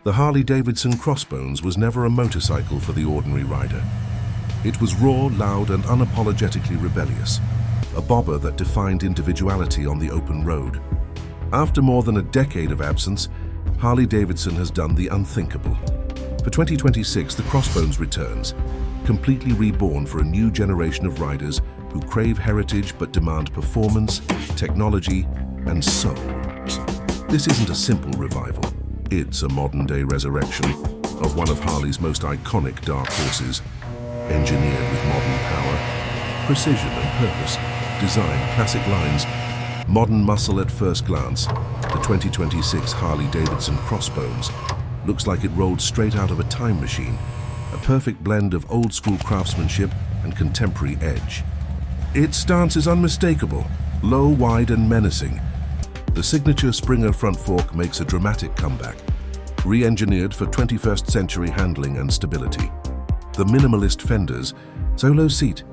The Harley-Davidson Crossbones was never a motorcycle for the ordinary rider. It was raw, loud, and unapologetically rebellious, a bobber that defined individuality on the open road. After more than a decade of absence, Harley-Davidson has done the unthinkable. For 2026, the Crossbones returns, completely reborn for a new generation of riders who crave heritage but demand performance, technology, and soul. This isn't a simple revival. It's a modern-day resurrection of one of Harley's most iconic dark horses, engineered with modern power, precision and purpose, design classic lines, modern muscle at first glance. The 2026 Harley-Davidson Crossbones looks like it rolled straight out of a time machine, a perfect blend of old-school craftsmanship and contemporary edge. Its stance is unmistakable, low, wide, and menacing. The signature Springer front fork makes a dramatic comeback, re-engineered for 21st century handling and stability. The minimalist fenders, solo seat,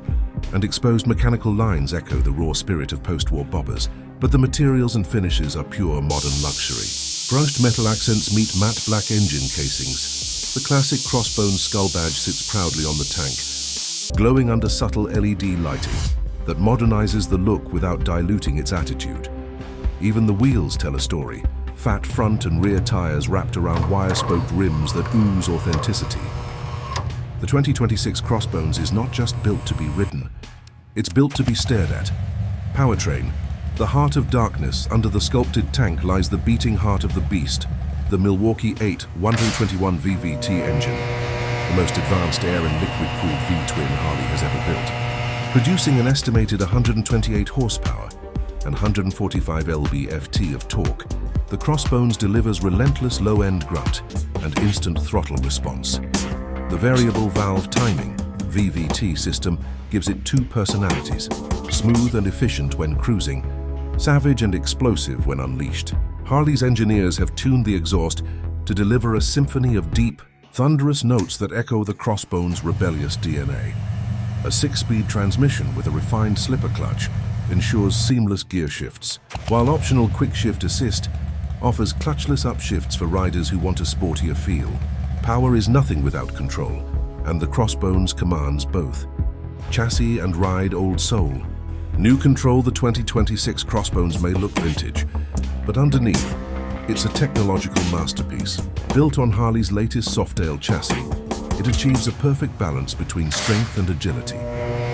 and exposed mechanical lines echo the raw spirit of post-war bobbers, but the materials and finishes are pure modern luxury. Brushed metal accents meet matte black engine casings. The classic Crossbones skull badge sits proudly on the tank, glowing under subtle LED lighting that modernizes the look without diluting its attitude. Even the wheels tell a story, fat front and rear tires wrapped around wire-spoked rims that ooze authenticity. The 2026 Crossbones is not just built to be ridden, it's built to be stared at. Powertrain, the heart of darkness. Under the sculpted tank lies the beating heart of the beast, the Milwaukee-Eight 121 VVT engine, the most advanced air and liquid-cooled V-twin Harley has ever built. Producing an estimated 128 horsepower and 145 lb-ft of torque, the Crossbones delivers relentless low-end grunt and instant throttle response. The variable valve timing, VVT system, gives it two personalities, smooth and efficient when cruising, savage and explosive when unleashed. Harley's engineers have tuned the exhaust to deliver a symphony of deep, thunderous notes that echo the Crossbones' rebellious DNA. A 6-speed transmission with a refined slipper clutch ensures seamless gear shifts, while optional quick shift assist offers clutchless upshifts for riders who want a sportier feel. Power is nothing without control, and the Crossbones commands both. Chassis and ride old soul. New control. The 2026 Crossbones may look vintage, but underneath, it's a technological masterpiece. Built on Harley's latest Softail chassis, it achieves a perfect balance between strength and agility.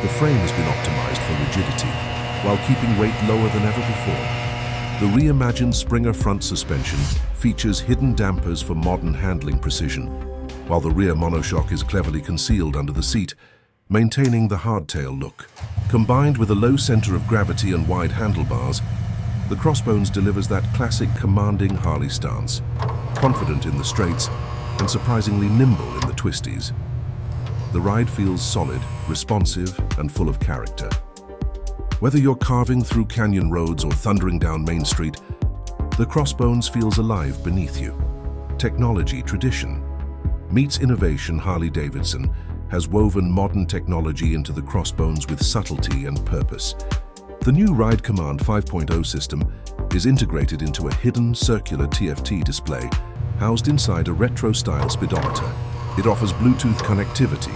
The frame has been optimized for rigidity, while keeping weight lower than ever before. The reimagined Springer front suspension features hidden dampers for modern handling precision, while the rear monoshock is cleverly concealed under the seat, maintaining the hardtail look. Combined with a low center of gravity and wide handlebars, the Crossbones delivers that classic commanding Harley stance, confident in the straights and surprisingly nimble in the twisties. The ride feels solid, responsive, and full of character. Whether you're carving through canyon roads or thundering down Main Street, the Crossbones feels alive beneath you. Technology, tradition, meets innovation. Harley-Davidson has woven modern technology into the Crossbones with subtlety and purpose. The new Ride Command 5.0 system is integrated into a hidden circular TFT display housed inside a retro-style speedometer. It offers Bluetooth connectivity,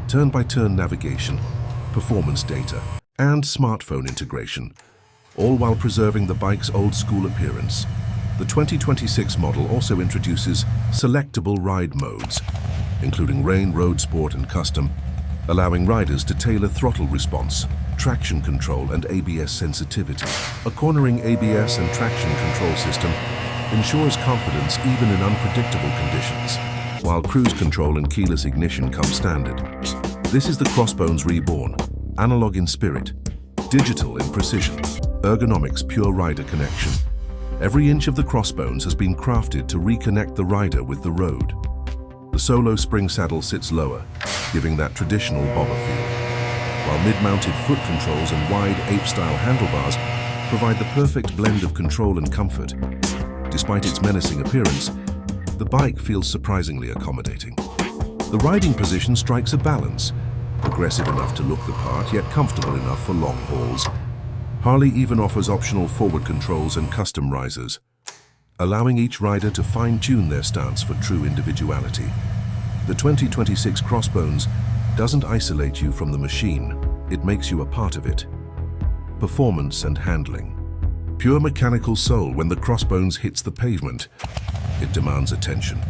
turn-by-turn navigation, performance data, and smartphone integration, all while preserving the bike's old-school appearance. The 2026 model also introduces selectable ride modes, including Rain, Road Sport, and Custom, allowing riders to tailor throttle response, traction control, and ABS sensitivity. A cornering ABS and traction control system ensures confidence even in unpredictable conditions, while cruise control and keyless ignition come standard. This is the Crossbones Reborn, analog in spirit, digital in precision, Ergonomics pure rider connection. Every inch of the Crossbones has been crafted to reconnect the rider with the road. The solo spring saddle sits lower, giving that traditional bobber feel, while mid-mounted foot controls and wide ape-style handlebars provide the perfect blend of control and comfort. Despite its menacing appearance, the bike feels surprisingly accommodating. The riding position strikes a balance, aggressive enough to look the part, yet comfortable enough for long hauls. Harley even offers optional forward controls and custom risers, allowing each rider to fine-tune their stance for true individuality. The 2026 Crossbones doesn't isolate you from the machine, it makes you a part of it. Performance and handling. Pure mechanical soul. When the Crossbones hits the pavement, it demands attention.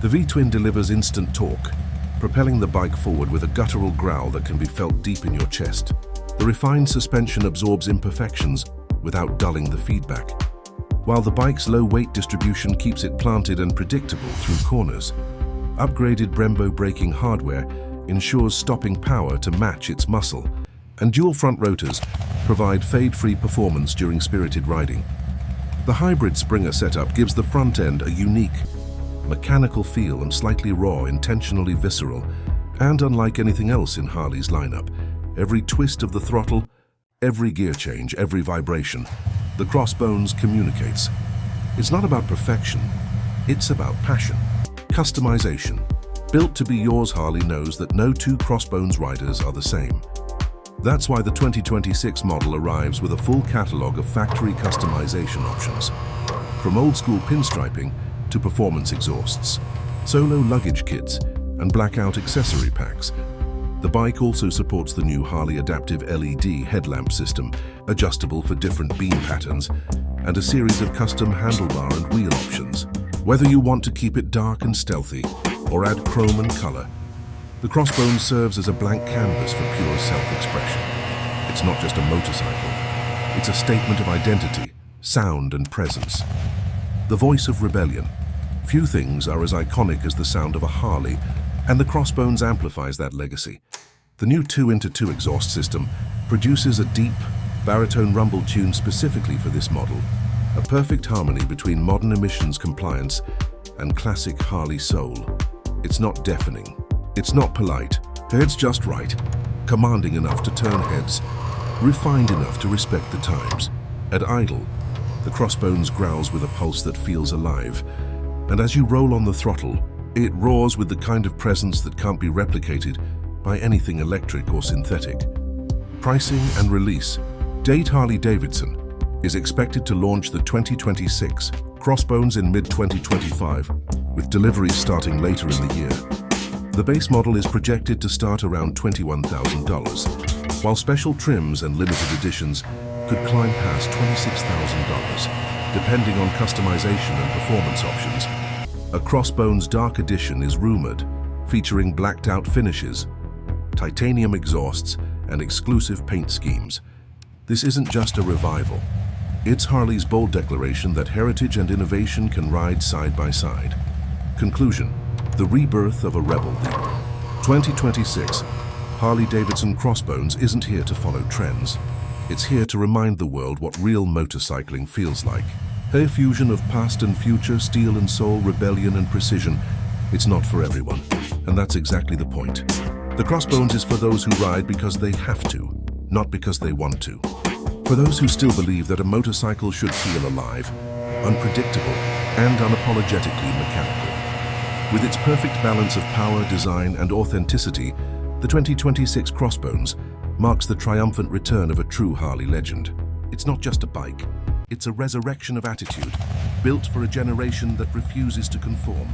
The V-twin delivers instant torque, propelling the bike forward with a guttural growl that can be felt deep in your chest. The refined suspension absorbs imperfections without dulling the feedback, while the bike's low weight distribution keeps it planted and predictable through corners. Upgraded Brembo braking hardware ensures stopping power to match its muscle, and dual front rotors provide fade-free performance during spirited riding. The hybrid Springer setup gives the front end a unique, mechanical feel and slightly raw, intentionally visceral, and unlike anything else in Harley's lineup. Every twist of the throttle, every gear change, every vibration, the Crossbones communicates. It's not about perfection, it's about passion. Customization. Built to be yours, Harley knows that no two Crossbones riders are the same. That's why the 2026 model arrives with a full catalog of factory customization options. From old-school pinstriping to performance exhausts, solo luggage kits, and blackout accessory packs. The bike also supports the new Harley Adaptive LED headlamp system, adjustable for different beam patterns, and a series of custom handlebar and wheel options. Whether you want to keep it dark and stealthy, or add chrome and color, the Crossbones serves as a blank canvas for pure self-expression. It's not just a motorcycle, it's a statement of identity, sound, and presence. The voice of rebellion. Few things are as iconic as the sound of a Harley, and the Crossbones amplifies that legacy. The new 2x2 exhaust system produces a deep, baritone rumble tune specifically for this model, a perfect harmony between modern emissions compliance and classic Harley soul. It's not deafening, it's not polite, it's just right, commanding enough to turn heads, refined enough to respect the times. At idle, the Crossbones growls with a pulse that feels alive, and as you roll on the throttle, it roars with the kind of presence that can't be replicated by anything electric or synthetic. Pricing and release. Date: Harley-Davidson is expected to launch the 2026 Crossbones in mid-2025, with deliveries starting later in the year. The base model is projected to start around $21,000, while special trims and limited editions could climb past $26,000, depending on customization and performance options. A Crossbones Dark Edition is rumored, featuring blacked-out finishes, titanium exhausts, and exclusive paint schemes. This isn't just a revival. It's Harley's bold declaration that heritage and innovation can ride side by side. Conclusion: the rebirth of a rebel. The 2026 Harley-Davidson Crossbones isn't here to follow trends. It's here to remind the world what real motorcycling feels like. A fusion of past and future, steel and soul, rebellion and precision. It's not for everyone, and that's exactly the point. The Crossbones is for those who ride because they have to, not because they want to. For those who still believe that a motorcycle should feel alive, unpredictable, and unapologetically mechanical. With its perfect balance of power, design, and authenticity, the 2026 Crossbones marks the triumphant return of a true Harley legend. It's not just a bike, it's a resurrection of attitude, built for a generation that refuses to conform.